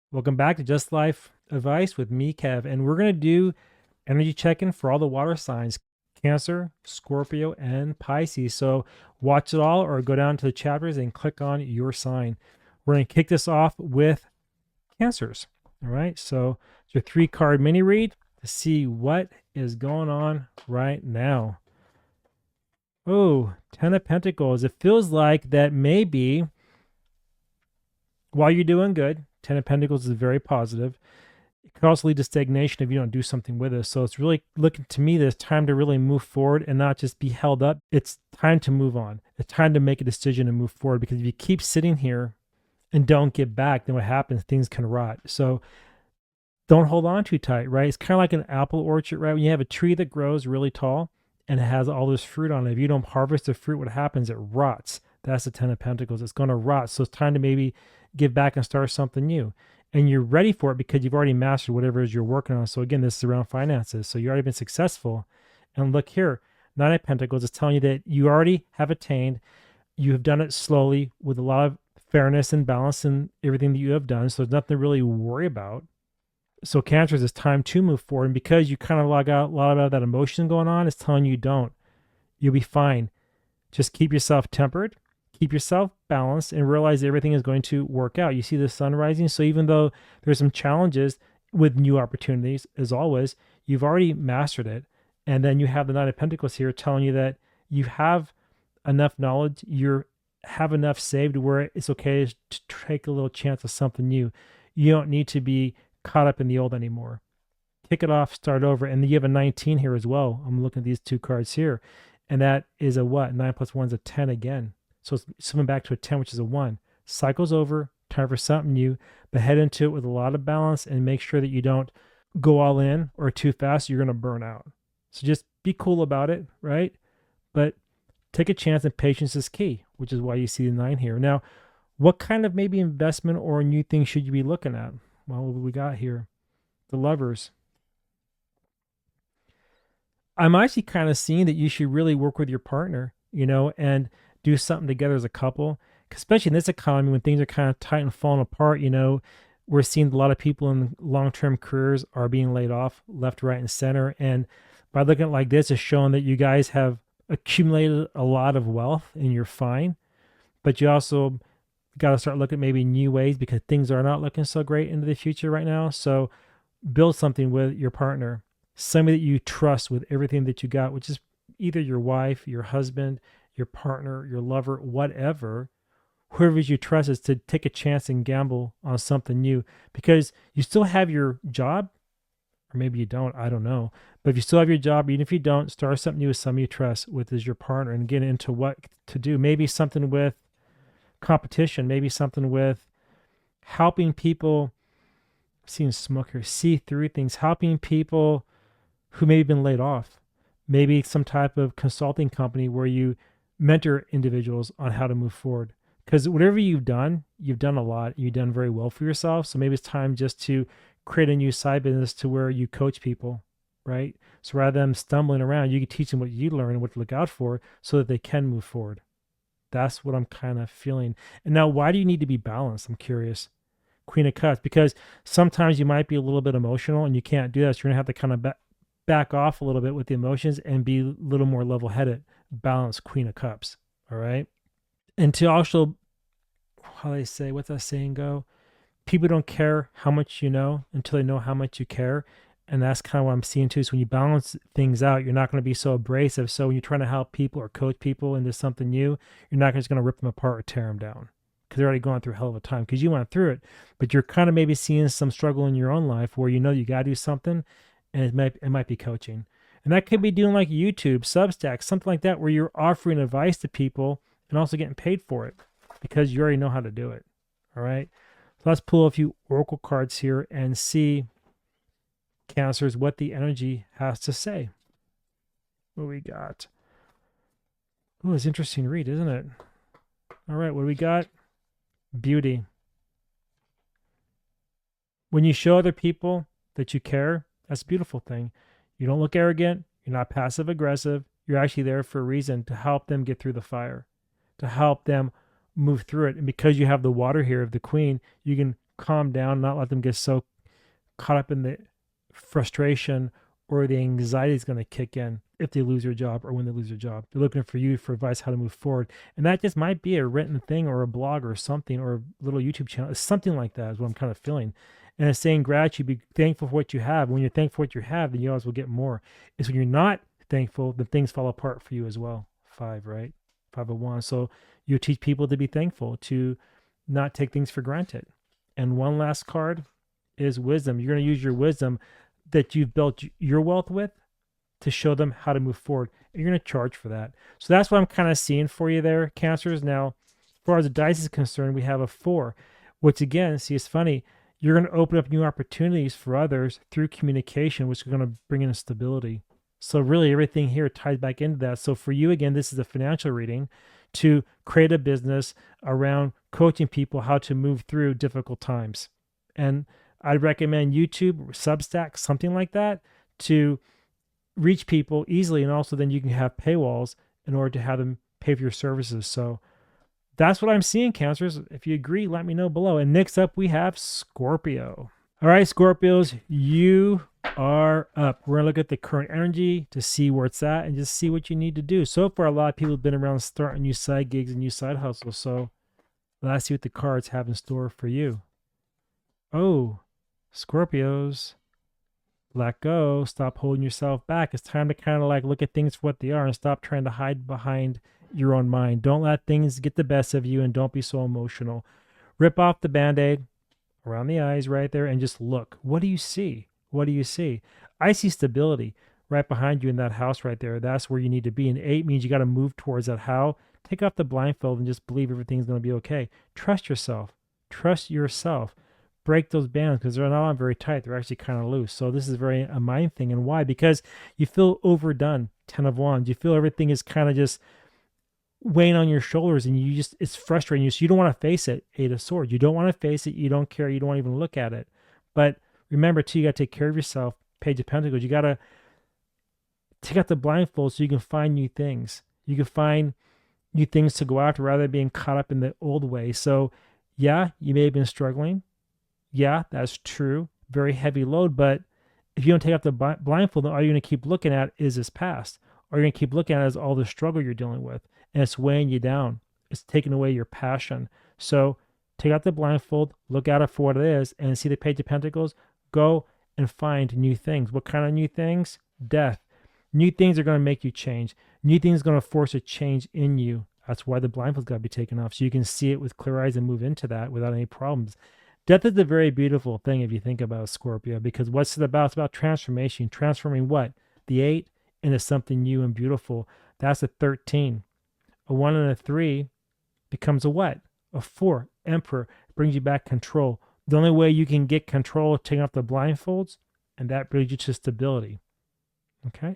Welcome back to Just Life Advice with me, Kev. And we're going to do energy check-in for all the water signs, Cancer, Scorpio, and Pisces. So watch it all or go down to the chapters and click on your sign. We're going to kick this off with Cancers. All right. So it's your 3-card mini read to see what is going on right now. Oh, 10 of Pentacles. It feels like that maybe while you're doing good, 10 of Pentacles is very positive. It could also lead to stagnation if you don't do something with it. So it's really looking to me that it's time to really move forward and not just be held up. It's time to move on. It's time to make a decision and move forward, because if you keep sitting here and don't get back, then what happens? Things can rot. So don't hold on too tight, right? It's kind of like an apple orchard, right? When you have a tree that grows really tall and it has all this fruit on it, if you don't harvest the fruit, what happens? It rots. That's the 10 of Pentacles. It's going to rot. So it's time to maybe give back and start something new. And you're ready for it because you've already mastered whatever it is you're working on. So again, this is around finances. So you've already been successful. And look here, 9 of Pentacles is telling you that you already have attained. You have done it slowly with a lot of fairness and balance in everything that you have done. So there's nothing to really worry about. So Cancers, it's time to move forward. And because you kind of log out a lot of that emotion going on, it's telling you don't. You'll be fine. Just keep yourself tempered, keep yourself balanced, and realize everything is going to work out. You see the sun rising. So even though there's some challenges with new opportunities, as always, you've already mastered it. And then you have the 9 of Pentacles here telling you that you have enough knowledge, you have enough saved where it's okay to take a little chance of something new. You don't need to be caught up in the old anymore. Kick it off, start over. And you have a 19 here as well. I'm looking at these 2 cards here. And that is a what? 9 plus 1 is a 10 again. So it's swimming back to a 10, which is a 1. Cycle's over, time for something new, but head into it with a lot of balance and make sure that you don't go all in or too fast. You're going to burn out. So just be cool about it, right? But take a chance, and patience is key, which is why you see the 9 here. Now, what kind of maybe investment or new thing should you be looking at? Well, what we got here? The Lovers. I'm actually kind of seeing that you should really work with your partner, and do something together as a couple. Especially in this economy, when things are kind of tight and falling apart, we're seeing a lot of people in long-term careers are being laid off left, right, and center. And by looking at it like this, it's showing that you guys have accumulated a lot of wealth and you're fine. But you also got to start looking at maybe new ways, because things are not looking so great into the future right now. So build something with your partner, somebody that you trust with everything that you got, which is either your wife, your husband, your partner, your lover, whatever. Whoever you trust is to take a chance and gamble on something new, because you still have your job, or maybe you don't, I don't know. But if you still have your job, even if you don't, start something new with somebody you trust with as your partner and get into what to do. Maybe something with competition, maybe something with helping people, seeing smoke here, see through things, helping people who may have been laid off. Maybe some type of consulting company where you mentor individuals on how to move forward. Because whatever you've done a lot. You've done very well for yourself. So maybe it's time just to create a new side business to where you coach people, right? So rather than stumbling around, you can teach them what you learn and what to look out for so that they can move forward. That's what I'm kind of feeling. And now, why do you need to be balanced? I'm curious. Queen of Cups, because sometimes you might be a little bit emotional and you can't do that. So you're going to have to kind of back off a little bit with the emotions and be a little more level headed. Balance, Queen of Cups. All right. And to also, how they say, what's that saying go? People don't care how much you know until they know how much you care. And that's kind of what I'm seeing too. So when you balance things out, you're not going to be so abrasive. So when you're trying to help people or coach people into something new, you're not just going to rip them apart or tear them down, because they're already going through a hell of a time because you went through it. But you're kind of maybe seeing some struggle in your own life where you got to do something, and it might be coaching. And that could be doing like YouTube, Substack, something like that, where you're offering advice to people and also getting paid for it because you already know how to do it. All right. So let's pull a few oracle cards here and see, Cancers, what the energy has to say. What we got? Oh, it's interesting to read, isn't it? All right, what do we got? Beauty. When you show other people that you care, that's a beautiful thing. You don't look arrogant. You're not passive aggressive. You're actually there for a reason, to help them get through the fire, to help them move through it. And because you have the water here of the Queen, you can calm down, not let them get so caught up in the frustration or the anxiety is going to kick in if they lose their job or when they lose their job. They're looking for you for advice how to move forward. And that just might be a written thing or a blog or something or a little YouTube channel. Something like that is what I'm kind of feeling. And it's saying gratitude, be thankful for what you have. When you're thankful for what you have, then you always will get more. It's when you're not thankful, then things fall apart for you as well. 5, right? 5 of Wands. So you teach people to be thankful, to not take things for granted. And one last card is wisdom. You're going to use your wisdom that you've built your wealth with to show them how to move forward. And you're going to charge for that. So that's what I'm kind of seeing for you there, Cancers. Now, as far as the dice is concerned, we have a 4, which again, see, it's funny. You're going to open up new opportunities for others through communication, which is going to bring in stability. So really everything here ties back into that. So for you, again, this is a financial reading to create a business around coaching people how to move through difficult times. And I'd recommend YouTube, Substack, something like that to reach people easily. And also then you can have paywalls in order to have them pay for your services. So that's what I'm seeing, Cancers. If you agree, let me know below. And next up, we have Scorpio. All right, Scorpios, you are up. We're going to look at the current energy to see where it's at and just see what you need to do. So far, a lot of people have been around starting new side gigs and new side hustles. So let's see what the cards have in store for you. Oh, Scorpios, let go. Stop holding yourself back. It's time to kind of like look at things for what they are and stop trying to hide behind your own mind. Don't let things get the best of you and don't be so emotional. Rip off the Band-Aid around the eyes right there and just look. What do you see? What do you see? I see stability right behind you in that house right there. That's where you need to be. And 8 means you got to move towards that. How? Take off the blindfold and just believe everything's going to be okay. Trust yourself. Trust yourself. Break those bands because they're not very tight. They're actually kind of loose. So this is very a mind thing. And why? Because you feel overdone. 10 of Wands. You feel everything is kind of just weighing on your shoulders and you just, it's frustrating you. So you don't want to face it. 8 of Swords. You don't want to face it. You don't care. You don't want to even look at it. But remember too, you got to take care of yourself. Page of Pentacles. You got to take out the blindfold so you can find new things. You can find new things to go after rather than being caught up in the old way. So yeah, you may have been struggling. Yeah, that's true. Very heavy load. But if you don't take out the blindfold, then all you're going to keep looking at is this past. All you're going to keep looking at is all the struggle you're dealing with. And it's weighing you down. It's taking away your passion. So take out the blindfold, look at it for what it is, and see the Page of Pentacles. Go and find new things. What kind of new things? Death. New things are going to make you change. New things are going to force a change in you. That's why the blindfold's got to be taken off. So you can see it with clear eyes and move into that without any problems. Death is a very beautiful thing if you think about Scorpio, because what's it about? It's about transformation. Transforming what? The 8 into something new and beautiful. That's a 13. A 1 and a 3 becomes a what? A 4. Emperor. Brings you back control. The only way you can get control is taking off the blindfolds, and that brings you to stability. Okay?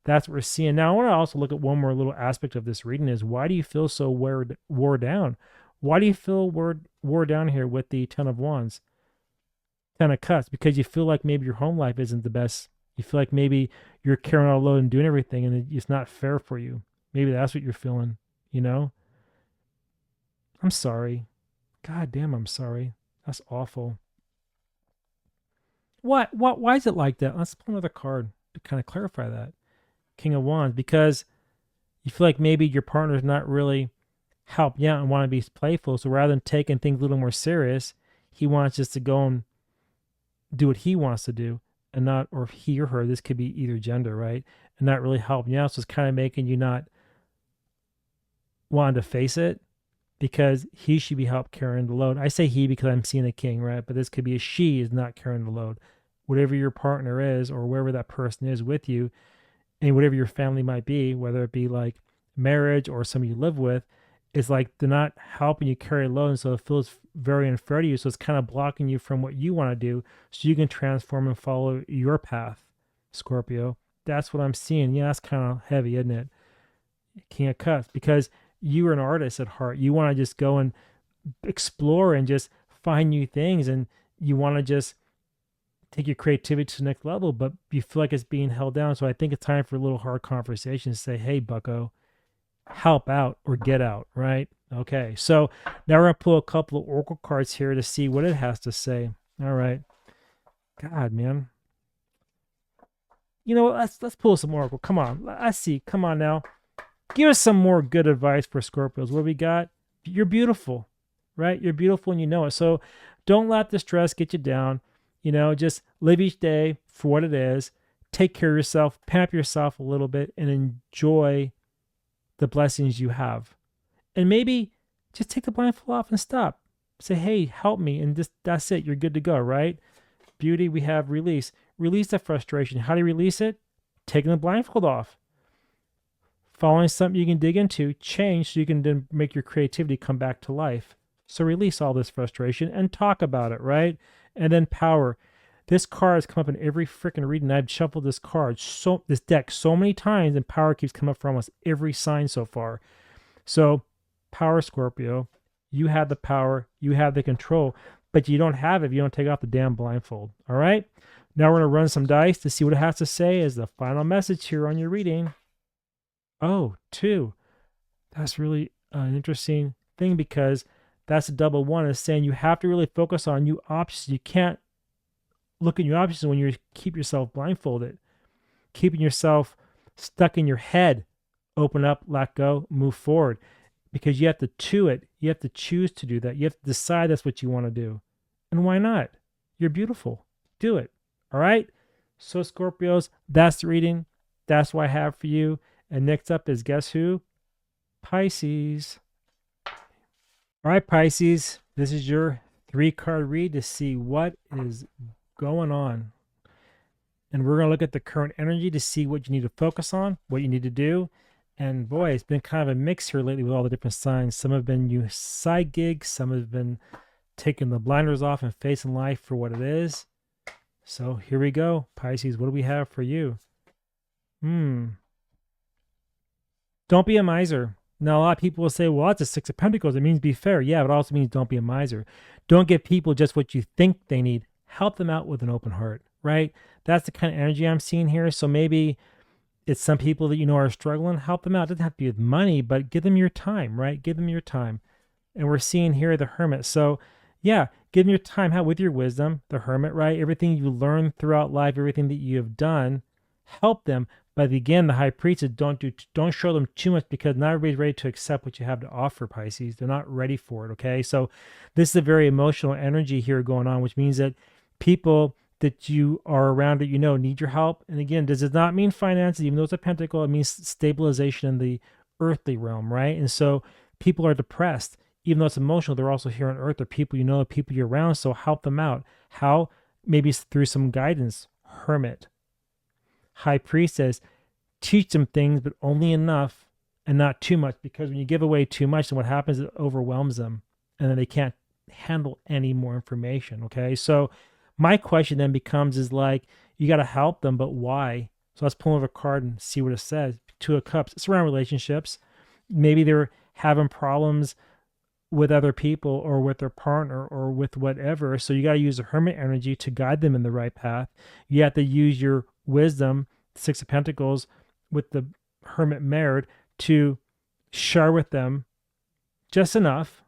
That's what we're seeing. Now, I want to also look at one more little aspect of this reading is why do you feel so wore down? Why do you feel wore down here with the 10 of Wands? 10 of Cups, because you feel like maybe your home life isn't the best. You feel like maybe you're carrying all the load and doing everything, and it's not fair for you. Maybe that's what you're feeling, you know? I'm sorry. God damn, I'm sorry. That's awful. Why is it like that? Let's pull another card to kind of clarify that. King of Wands, because you feel like maybe your partner's not really help you out and want to be playful. So rather than taking things a little more serious, he wants just to go and do what he wants to do and not, or he or her, this could be either gender, right? And not really helping you out. So it's kind of making you not wanting to face it because he should be helped carrying the load. I say he because I'm seeing a king, right? But this could be a she is not carrying the load. Whatever your partner is or wherever that person is with you and whatever your family might be, whether it be like marriage or somebody you live with, it's like they're not helping you carry a load, and so it feels very unfair to you. So it's kind of blocking you from what you want to do so you can transform and follow your path, Scorpio. That's what I'm seeing. Yeah, that's kind of heavy, isn't it? King of Cups, because you are an artist at heart. You want to just go and explore and just find new things, and you want to just take your creativity to the next level, but you feel like it's being held down. So I think it's time for a little hard conversation to say, hey, bucko, help out or get out, right? Okay, so now we're gonna pull a couple of oracle cards here to see what it has to say. All right. God, man. You know what? Let's pull some oracle. Come on. I see. Come on now. Give us some more good advice for Scorpios. What we got? You're beautiful, right? You're beautiful and you know it. So don't let the stress get you down. Just live each day for what it is. Take care of yourself, pamper yourself a little bit, and enjoy the blessings you have. And maybe just take the blindfold off and stop. Say, hey, help me. And just that's it. You're good to go, right? Beauty, we have release. Release the frustration. How do you release it? Taking the blindfold off. Following something you can dig into, change so you can then make your creativity come back to life. So release all this frustration and talk about it, right? And then power. This card has come up in every freaking reading. I've shuffled this deck so many times, and power keeps coming up for almost every sign so far. So power, Scorpio. You have the power. You have the control. But you don't have it if you don't take off the damn blindfold. All right? Now we're going to run some dice to see what it has to say as the final message here on your reading. Oh, 2. That's really an interesting thing because that's a double one. Is saying you have to really focus on new options. You can't look at new options when you keep yourself blindfolded. Keeping yourself stuck in your head. Open up, let go, move forward. Because you have to chew it. You have to choose to do that. You have to decide that's what you want to do. And why not? You're beautiful. Do it. All right? So Scorpios, that's the reading. That's what I have for you. And next up is guess who? Pisces. All right, Pisces. This is your 3-card read to see what is going on. And we're going to look at the current energy to see what you need to focus on, what you need to do. And boy, it's been kind of a mix here lately with all the different signs. Some have been new side gigs. Some have been taking the blinders off and facing life for what it is. So here we go. Pisces, what do we have for you? Don't be a miser. Now, a lot of people will say, well, that's a 6 of Pentacles. It means be fair. Yeah, but it also means don't be a miser. Don't give people just what you think they need. Help them out with an open heart, right? That's the kind of energy I'm seeing here. So maybe it's some people that are struggling. Help them out. It doesn't have to be with money, but give them your time, right? Give them your time. And we're seeing here the Hermit. So yeah, give them your time. How? With your wisdom, the Hermit, right? Everything you learn throughout life, everything that you have done, help them. But again, the High Priestess, don't show them too much because not everybody's ready to accept what you have to offer, Pisces. They're not ready for it, okay? So this is a very emotional energy here going on, which means that people that you are around that need your help. And again, does it not mean finances? Even though it's a pentacle, it means stabilization in the earthly realm, right? And so people are depressed. Even though it's emotional, they're also here on earth. They're people people you're around, so help them out. How? Maybe through some guidance. Hermit. High Priestess, teach them things, but only enough and not too much, because when you give away too much, then what happens is it overwhelms them, and then they can't handle any more information, okay? So my question then becomes is like, you got to help them, but why? So let's pull over a card and see what it says. 2 of Cups. It's around relationships. Maybe they're having problems with other people or with their partner or with whatever. So you got to use the Hermit energy to guide them in the right path. You have to use your wisdom, 6 of Pentacles, with the Hermit married to share with them just enough.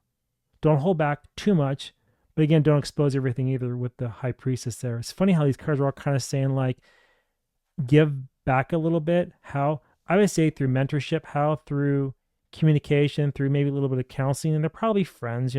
Don't hold back too much. But again, don't expose everything either with the High Priestess there. It's funny how these cards are all kind of saying like, give back a little bit. How? I would say through mentorship. How? Through communication, through maybe a little bit of counseling. And they're probably friends,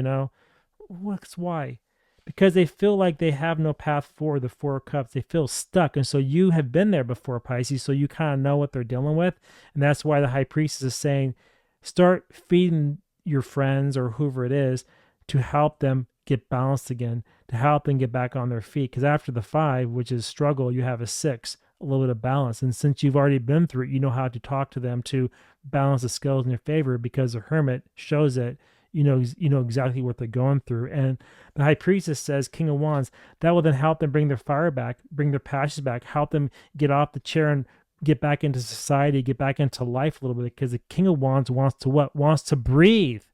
Why? Because they feel like they have no path forward, the 4 of Cups. They feel stuck. And so you have been there before, Pisces, so you kind of know what they're dealing with. And that's why the High Priestess is saying, start feeding your friends or whoever it is to help them get balanced again, to help them get back on their feet. Because after the 5, which is struggle, you have a 6, a little bit of balance. And since you've already been through it, you know how to talk to them to balance the scales in your favor, because the Hermit shows that you know exactly what they're going through. And the High Priestess says, King of Wands, that will then help them bring their fire back, bring their passions back, help them get off the chair and get back into society, get back into life a little bit. Because the King of Wands wants to what? Wants to breathe,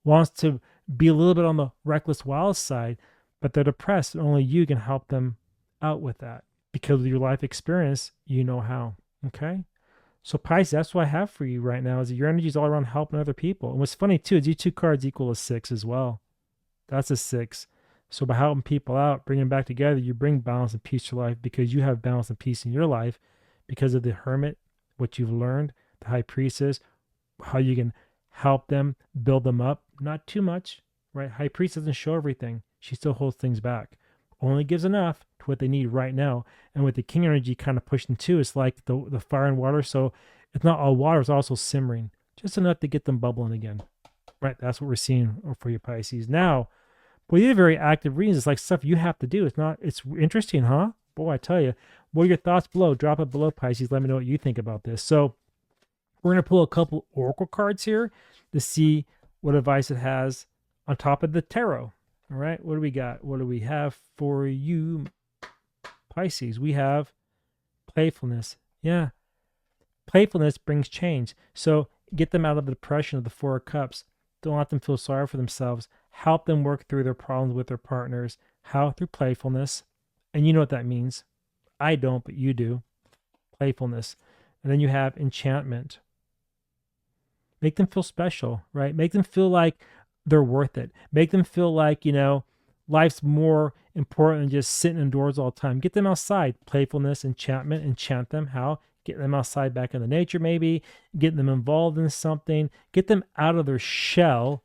wants to be a little bit on the reckless wild side, but they're depressed, and only you can help them out with that, because of your life experience, you know how. Okay? So Pisces, that's what I have for you right now is that your energy is all around helping other people. And what's funny too is you two cards equal a 6 as well. That's a 6. So by helping people out, bringing them back together, you bring balance and peace to life because you have balance and peace in your life because of the Hermit, what you've learned, the High Priestess, how you can help them, build them up. Not too much, right? High Priestess doesn't show everything. She still holds things back. Only gives enough to what they need right now. And with the King energy kind of pushing too, it's like the fire and water. So it's not all water, it's also simmering. Just enough to get them bubbling again. Right? That's what we're seeing for your Pisces. Now, well, these are very active readings. It's like stuff you have to do. It's interesting, huh? Boy, I tell you. What are your thoughts below? Drop it below, Pisces. Let me know what you think about this. So we're going to pull a couple oracle cards here to see what advice it has on top of the tarot. All right, what do we got? What do we have for you, Pisces? We have playfulness. Yeah, playfulness brings change. So get them out of the depression of the Four of Cups. Don't let them feel sorry for themselves. Help them work through their problems with their partners. How? Through playfulness. And you know what that means. I don't, but you do. Playfulness. And then you have enchantment. Make them feel special, right? Make them feel like they're worth it. Make them feel like, life's more important than just sitting indoors all the time. Get them outside. Playfulness, enchantment, enchant them. How? Get them outside back in the nature, maybe. Get them involved in something. Get them out of their shell,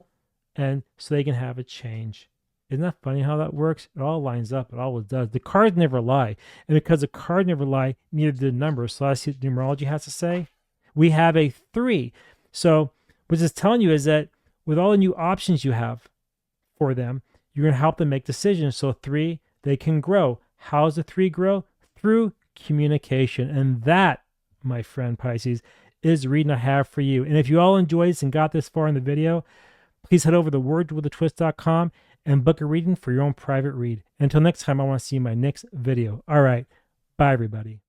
and so they can have a change. Isn't that funny how that works? It all lines up. It always does. The cards never lie. And because the cards never lie, neither do the numbers. So that's what numerology has to say. We have a 3. So what it's telling you is that with all the new options you have for them, you're going to help them make decisions. So 3, they can grow. How does the 3 grow? Through communication. And that, my friend Pisces, is the reading I have for you. And if you all enjoyed this and got this far in the video, please head over to wordswithatwist.com and book a reading for your own private read. Until next time, I want to see you in my next video. All right. Bye, everybody.